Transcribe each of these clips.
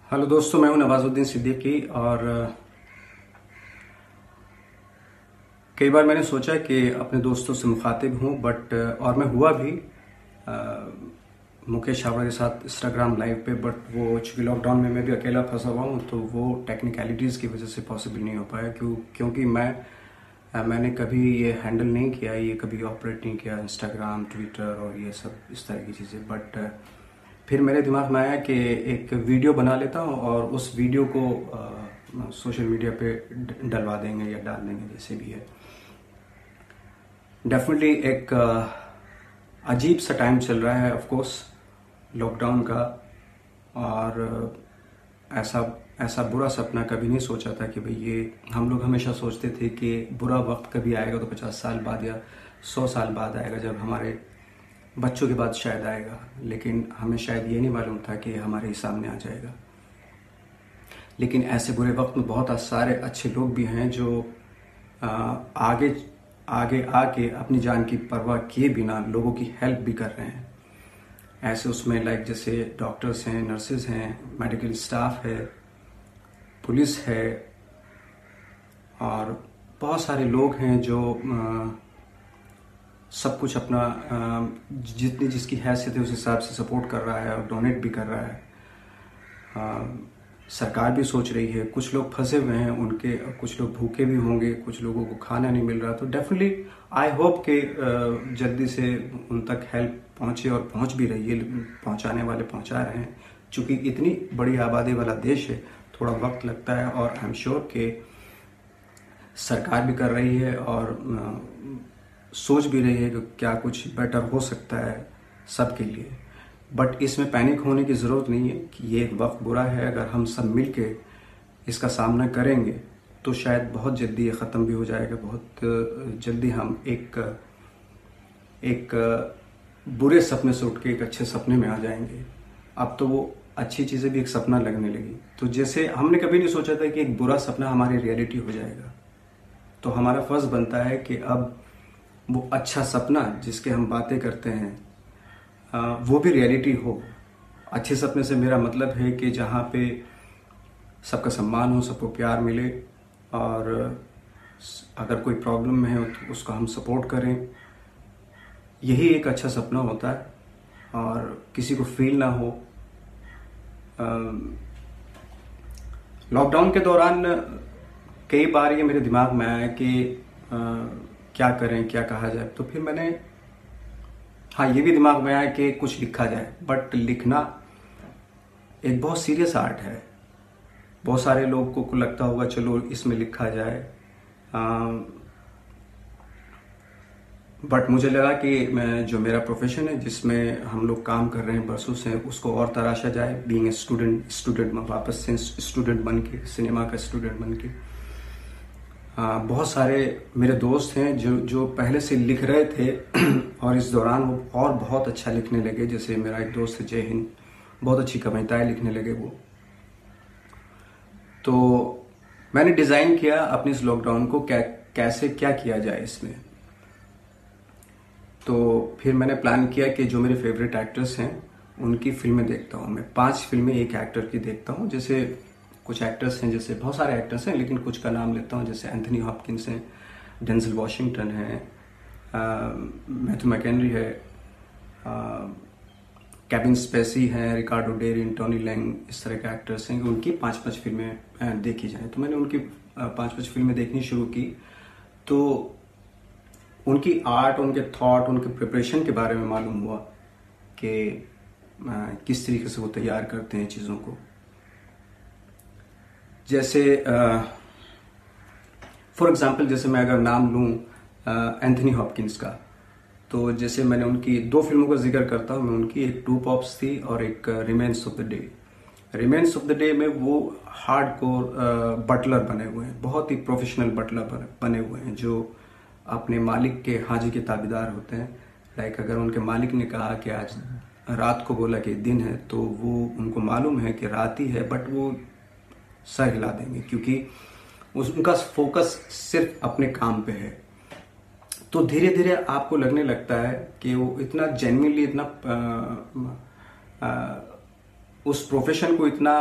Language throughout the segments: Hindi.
हेलो दोस्तों, मैं हूं नवाजुद्दीन सिद्दीकी। और कई बार मैंने सोचा कि अपने दोस्तों से मुखातिब हूं, बट और मैं हुआ भी मुकेश छाबड़ा के साथ इंस्टाग्राम लाइव पे। बट वो चूंकि लॉकडाउन में मैं भी अकेला फंसा हुआ हूं, तो वो टेक्निकलिटीज़ की वजह से पॉसिबल नहीं हो पाया। क्योंकि मैंने कभी ये हैंडल नहीं किया, ये कभी ऑपरेट नहीं किया, इंस्टाग्राम, ट्विटर और ये सब इस तरह की चीज़ें। बट फिर मेरे दिमाग में आया कि एक वीडियो बना लेता हूँ और उस वीडियो को सोशल मीडिया पे डलवा देंगे या डाल देंगे, जैसे भी है। डेफिनेटली एक अजीब सा टाइम चल रहा है, ऑफ कोर्स, लॉकडाउन का। और ऐसा बुरा सपना कभी नहीं सोचा था कि भाई ये हम लोग हमेशा सोचते थे कि बुरा वक्त कभी आएगा तो 50 साल बाद या 100 साल बाद आएगा, जब हमारे बच्चों के बाद शायद आएगा। लेकिन हमें शायद ये नहीं मालूम था कि हमारे ही सामने आ जाएगा। लेकिन ऐसे बुरे वक्त में बहुत सारे अच्छे लोग भी हैं जो आगे आगे आके अपनी जान की परवाह किए बिना लोगों की हेल्प भी कर रहे हैं। ऐसे उसमें लाइक जैसे डॉक्टर्स हैं, नर्सेज हैं, मेडिकल स्टाफ है, पुलिस है, और बहुत सारे लोग हैं जो सब कुछ अपना जितनी जिसकी हैसियत है उस हिसाब से सपोर्ट कर रहा है और डोनेट भी कर रहा है। सरकार भी सोच रही है। कुछ लोग फंसे हुए हैं, उनके कुछ लोग भूखे भी होंगे, कुछ लोगों को खाना नहीं मिल रहा। तो डेफिनेटली आई होप कि जल्दी से उन तक हेल्प पहुंचे, और पहुंच भी रही है, पहुंचाने वाले पहुंचा रहे हैं। चूंकि इतनी बड़ी आबादी वाला देश है, थोड़ा वक्त लगता है, और आई एम श्योर कि सरकार भी कर रही है और सोच भी रही है कि क्या कुछ बेटर हो सकता है सबके लिए। बट इसमें पैनिक होने की ज़रूरत नहीं है कि ये एक वक्त बुरा है। अगर हम सब मिल के इसका सामना करेंगे तो शायद बहुत जल्दी ये ख़त्म भी हो जाएगा। बहुत जल्दी हम एक बुरे सपने से उठ के एक अच्छे सपने में आ जाएंगे। अब तो वो अच्छी चीज़ें भी एक सपना लगने लगी। तो जैसे हमने कभी नहीं सोचा था कि एक बुरा सपना हमारी रियलिटी हो जाएगा, तो हमारा फ़र्ज़ बनता है कि अब वो अच्छा सपना जिसके हम बातें करते हैं वो भी रियलिटी हो। अच्छे सपने से मेरा मतलब है कि जहाँ पे सबका सम्मान हो, सबको प्यार मिले, और अगर कोई प्रॉब्लम में है तो उसको हम सपोर्ट करें। यही एक अच्छा सपना होता है, और किसी को फील ना हो। लॉकडाउन के दौरान कई बार ये मेरे दिमाग में आया कि क्या करें, क्या कहा जाए। तो फिर मैंने ये भी दिमाग में आया कि कुछ लिखा जाए। बट लिखना एक बहुत सीरियस आर्ट है। बहुत सारे लोगों को लगता होगा चलो इसमें लिखा जाए, बट मुझे लगा कि जो मेरा प्रोफेशन है, जिसमें हम लोग काम कर रहे हैं बरसों से, उसको और तराशा जाए। बीइंग ए स्टूडेंट वापस से स्टूडेंट बन के, सिनेमा का स्टूडेंट बन के। बहुत सारे मेरे दोस्त हैं जो पहले से लिख रहे थे और इस दौरान वो और बहुत अच्छा लिखने लगे। जैसे मेरा एक दोस्त है जय हिंद, बहुत अच्छी कविताएं लिखने लगे वो। तो मैंने डिज़ाइन किया अपने इस लॉकडाउन को, कैसे क्या किया जाए इसमें। तो फिर मैंने प्लान किया कि जो मेरे फेवरेट एक्टर्स हैं उनकी फिल्में देखता हूँ। मैं 5 फिल्में एक एक्टर की देखता हूँ। जैसे कुछ एक्टर्स हैं, जैसे बहुत सारे एक्टर्स हैं, लेकिन कुछ का नाम लेता हूँ। जैसे एंथनी हॉपकिंस हैं, डेंजल वॉशिंगटन है, मैथ्यू मैकेनरी है, केविन स्पेसी हैं, रिकार्डो डेरिन, टोनी लैंग, इस तरह के एक्टर्स हैं कि उनकी 5-5 फिल्में देखी जाएं। तो मैंने उनकी 5-5 फिल्में देखनी शुरू की। तो उनकी आर्ट, उनके थॉट, उनके प्रिपरेशन के बारे में मालूम हुआ कि किस तरीके से वो तैयार करते हैं चीज़ों को। जैसे फॉर एग्जांपल, जैसे मैं अगर नाम लूँ एंथनी हॉपकिंस का, तो जैसे मैंने उनकी 2 फिल्मों का जिक्र करता हूँ मैं उनकी। एक टू पॉप्स थी और एक remains of the day. Remains of the day में वो हार्डकोर बटलर बने हुए हैं, बहुत ही प्रोफेशनल बटलर बने हुए हैं, जो अपने मालिक के हाजी के ताबेदार होते हैं। लाइक अगर उनके मालिक ने कहा कि आज रात को बोला कि दिन है, तो वो उनको मालूम है कि रात ही है, बट वो सर हिला देंगे, क्योंकि उनका फोकस सिर्फ अपने काम पे है। तो धीरे धीरे आपको लगने लगता है कि वो इतना जेन्युइनली, इतना उस प्रोफेशन को इतना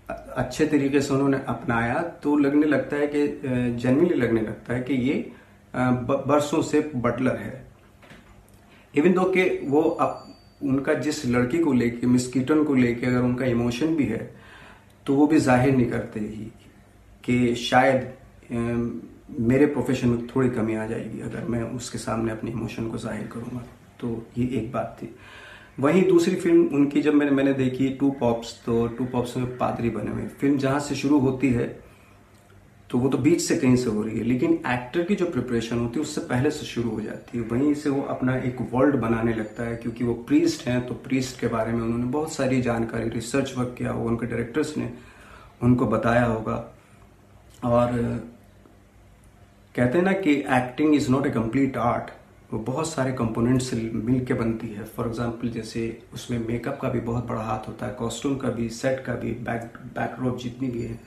अच्छे तरीके से उन्होंने अपनाया, तो लगने लगता है कि जेन्युइनली लगने लगता है कि ये बरसों से बटलर है। इवन दो कि वो उनका जिस लड़की को लेके, मिस कीटन को लेके अगर उनका इमोशन भी है तो वो भी जाहिर नहीं करते ही कि शायद मेरे प्रोफेशन में थोड़ी कमी आ जाएगी अगर मैं उसके सामने अपने इमोशन को जाहिर करूंगा। तो ये एक बात थी। वहीं दूसरी फिल्म उनकी जब मैंने देखी टू पॉप्स, तो टू पॉप्स में पादरी बने हुए। फिल्म जहां से शुरू होती है तो वो तो बीच से कहीं से हो रही है, लेकिन एक्टर की जो प्रिपरेशन होती है उससे पहले से शुरू हो जाती है। वहीं से वो अपना एक वर्ल्ड बनाने लगता है, क्योंकि वो प्रीस्ट हैं तो प्रीस्ट के बारे में उन्होंने बहुत सारी जानकारी, रिसर्च वर्क किया होगा, उनके डायरेक्टर्स ने उनको बताया होगा। और कहते हैं ना कि acting is not a complete art, वो बहुत सारे कंपोनेंट्स से मिल के बनती है। फॉर एग्जांपल जैसे उसमें मेकअप का भी बहुत बड़ा हाथ होता है, कॉस्ट्यूम का भी, सेट का भी, बैकड्रॉप जितनी भी है,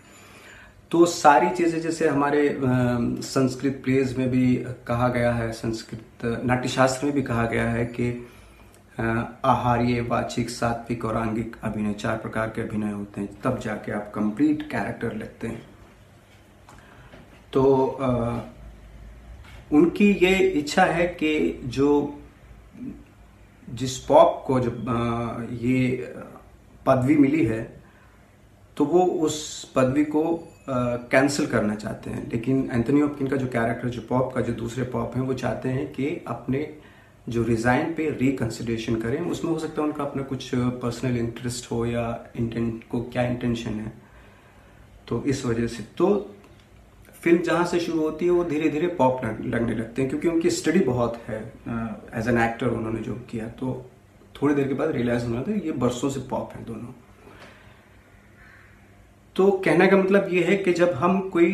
तो सारी चीजें जैसे हमारे संस्कृत प्लेज में भी कहा गया है, संस्कृत नाट्यशास्त्र में भी कहा गया है कि आहार्य, वाचिक, सात्विक और आंगिक अभिनय, 4 प्रकार के अभिनय होते हैं, तब जाके आप कंप्लीट कैरेक्टर लगते हैं। तो उनकी ये इच्छा है कि जो जिस पॉप को जो ये पदवी मिली है तो वो उस पदवी को कैंसिल करना चाहते हैं। लेकिन एंथनी हॉपकिंस का जो कैरेक्टर, जो पॉप का जो दूसरे पॉप हैं, वो चाहते हैं कि अपने जो रिजाइन पे रिकंसिडरेशन करें। उसमें हो सकता है उनका अपना कुछ पर्सनल इंटरेस्ट हो या को क्या इंटेंशन है, तो इस वजह से तो फिल्म जहां से शुरू होती है वो धीरे धीरे पॉप लगने लगते हैं, क्योंकि उनकी स्टडी बहुत है एज एन एक्टर उन्होंने जो किया। तो थोड़ी देर के बाद रियलाइज होना था ये बरसों से पॉप हैं दोनों। तो कहने का मतलब ये है कि जब हम कोई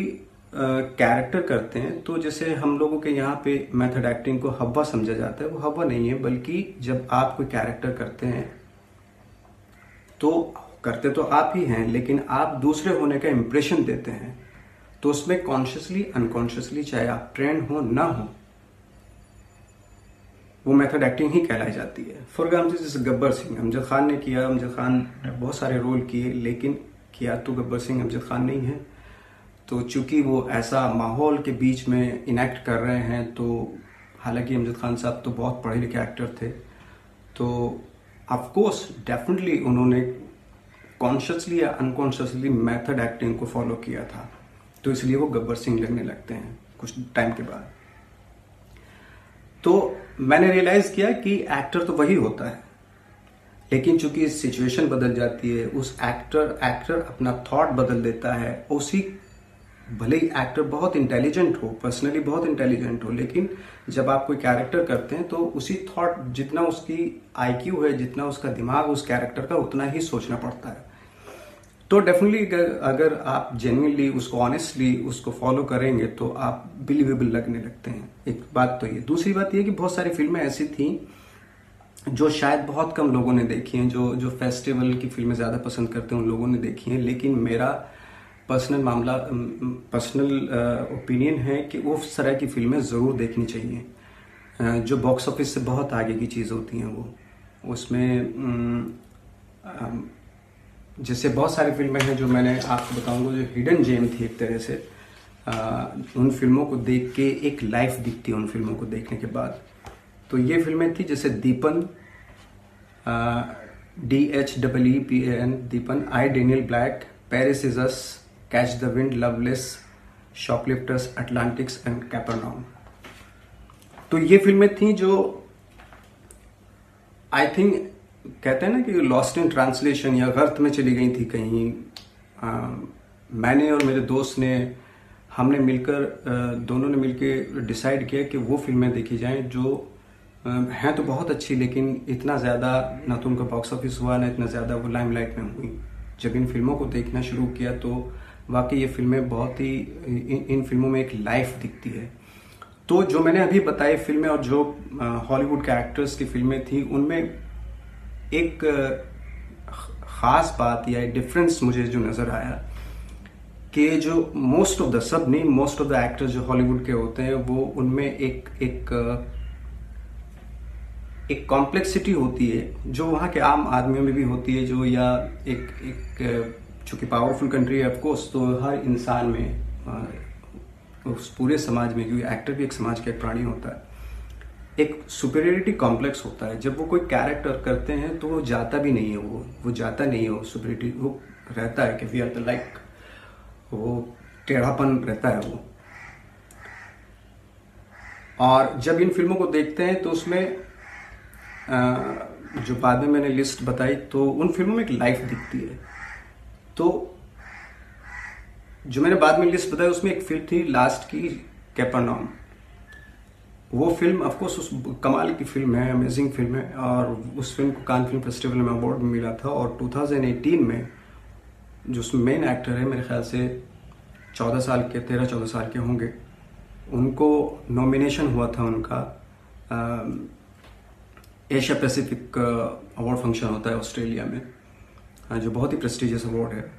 कैरेक्टर करते हैं, तो जैसे हम लोगों के यहाँ पे मेथड एक्टिंग को हवा समझा जाता है, वो हवा नहीं है, बल्कि जब आप कोई कैरेक्टर करते हैं तो करते तो आप ही हैं, लेकिन आप दूसरे होने का इंप्रेशन देते हैं। तो उसमें कॉन्शियसली अनकॉन्शियसली, चाहे आप ट्रेंड हो ना हो, वो मेथड एक्टिंग ही कहलाई जाती है। फॉर एग्जाम्पल जैसे गब्बर सिंह अमजद खान ने किया, अमजद खान ने बहुत सारे रोल किए, लेकिन किया तो गब्बर सिंह अमजद खान नहीं है। तो चूंकि वो ऐसा माहौल के बीच में इनेक्ट कर रहे हैं, तो हालांकि अमजद खान साहब तो बहुत पढ़े लिखे एक्टर थे, तो ऑफकोर्स डेफिनेटली उन्होंने कॉन्शियसली या अनकॉन्शियसली मेथड एक्टिंग को फॉलो किया था, तो इसलिए वो गब्बर सिंह लगने लगते हैं कुछ टाइम के बाद। तो मैंने रियलाइज किया कि एक्टर तो वही होता है, लेकिन चूंकि सिचुएशन बदल जाती है, उस एक्टर अपना थॉट बदल देता है। उसी भले ही एक्टर बहुत इंटेलिजेंट हो, पर्सनली बहुत इंटेलिजेंट हो, लेकिन जब आप कोई कैरेक्टर करते हैं तो उसी थॉट, जितना उसकी आईक्यू है, जितना उसका दिमाग उस कैरेक्टर का, उतना ही सोचना पड़ता है। तो डेफिनेटली अगर आप जेन्युइनली उसको, ऑनेस्टली उसको फॉलो करेंगे तो आप बिलीवेबल लगने लगते हैं। एक बात तो ये। दूसरी बात ये कि बहुत सारी फिल्में ऐसी थी जो शायद बहुत कम लोगों ने देखी हैं, जो फेस्टिवल की फिल्में ज्यादा पसंद करते हैं उन लोगों ने देखी हैं, लेकिन मेरा पर्सनल ओपिनियन है कि वो उस तरह की फिल्में जरूर देखनी चाहिए जो बॉक्स ऑफिस से बहुत आगे की चीज होती हैं। वो उसमें जैसे बहुत सारी फिल्में हैं जो मैंने आपको बताऊंगा जो हिडन जेम थी एक तरह से। उन फिल्मों को देख के एक लाइफ दिखती है उन फिल्मों को देखने के बाद। तो ये फिल्में थी जैसे Dheepan, DHEEPAN, Dheepan, I Daniel Blake, Paris is us, catch the wind, loveless, shoplifters, Atlantics and Capernaum. तो ये फिल्में थी जो आई थिंक कहते हैं ना कि लॉस्ट इन ट्रांसलेशन या गर्त में चली गई थी कहीं। मैंने और मेरे दोस्त ने, हमने मिलकर, दोनों ने मिलकर डिसाइड किया कि वो फिल्में देखी जाएं जो हैं तो बहुत अच्छी, लेकिन इतना ज़्यादा ना तो उनका बॉक्स ऑफिस हुआ, ना इतना ज़्यादा वो लाइमलाइट में हुई। जब इन फिल्मों को देखना शुरू किया तो वाकई ये फिल्में बहुत ही, इन फिल्मों में एक लाइफ दिखती है। तो जो मैंने अभी बताई फिल्में और जो हॉलीवुड के एक्टर्स की फिल्में थी, उनमें एक खास बात या डिफरेंस मुझे जो नजर आया कि जो मोस्ट ऑफ द एक्टर्स जो हॉलीवुड के होते हैं, वो उनमें एक कॉम्प्लेक्सिटी होती है जो वहाँ के आम आदमियों में भी होती है, जो या एक चूंकि पावरफुल कंट्री है ऑफकोर्स, तो हर इंसान में उस पूरे समाज में, क्योंकि एक्टर भी एक समाज का एक प्राणी होता है, एक सुपीरियरिटी कॉम्प्लेक्स होता है। जब वो कोई कैरेक्टर करते हैं तो वो जाता भी नहीं है, वो जाता नहीं है, वो सुपीरियरिटी वो रहता है कि वी आर द लाइक, वो टेढ़ापन रहता है वो। और जब इन फिल्मों को देखते हैं तो उसमें जो बाद में मैंने लिस्ट बताई, तो उन फिल्मों में एक लाइफ दिखती है। तो जो मैंने बाद में लिस्ट बताई उसमें एक फिल्म थी लास्ट की, कैपर्नाउम। वो फिल्म ऑफकोर्स उस कमाल की फिल्म है, अमेजिंग फिल्म है, और उस फिल्म को कान फिल्म फेस्टिवल में अवार्ड भी मिला था। और 2018 में जो उसमें मेन एक्टर है, मेरे ख्याल से 13-14 साल के होंगे, उनको नॉमिनेशन हुआ था उनका एशिया पैसिफिक अवार्ड फंक्शन होता है ऑस्ट्रेलिया में, जो बहुत ही प्रेस्टिजियस अवार्ड है,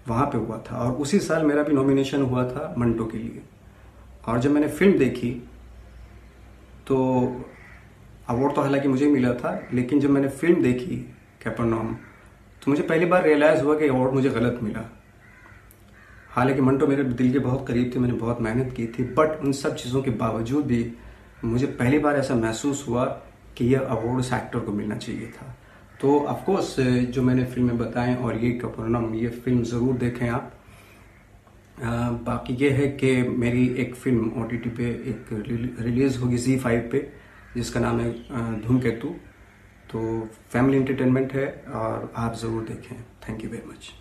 वहाँ पे हुआ था। और उसी साल मेरा भी नॉमिनेशन हुआ था मंटो के लिए। और जब मैंने फिल्म देखी तो अवार्ड तो हालांकि मुझे मिला था, लेकिन जब मैंने फिल्म देखी कैपर्नाउम, तो मुझे पहली बार रियलाइज़ हुआ कि अवार्ड मुझे गलत मिला। हालांकि मंटो मेरे दिल के बहुत करीब थे, मैंने बहुत मेहनत की थी, बट उन सब चीज़ों के बावजूद भी मुझे पहली बार ऐसा महसूस हुआ कि यह अवार्ड उस एक्टर को मिलना चाहिए था। तो ऑफकोर्स जो मैंने फिल्में बताएं और ये कैपर्नाउम, ये फिल्म ज़रूर देखें आप। बाकी ये है कि मेरी एक फिल्म OTT पे एक रिलीज़ होगी ZEE5 पे, जिसका नाम है धूमकेतु। तो फैमिली एंटरटेनमेंट है और आप ज़रूर देखें। Thank you very much.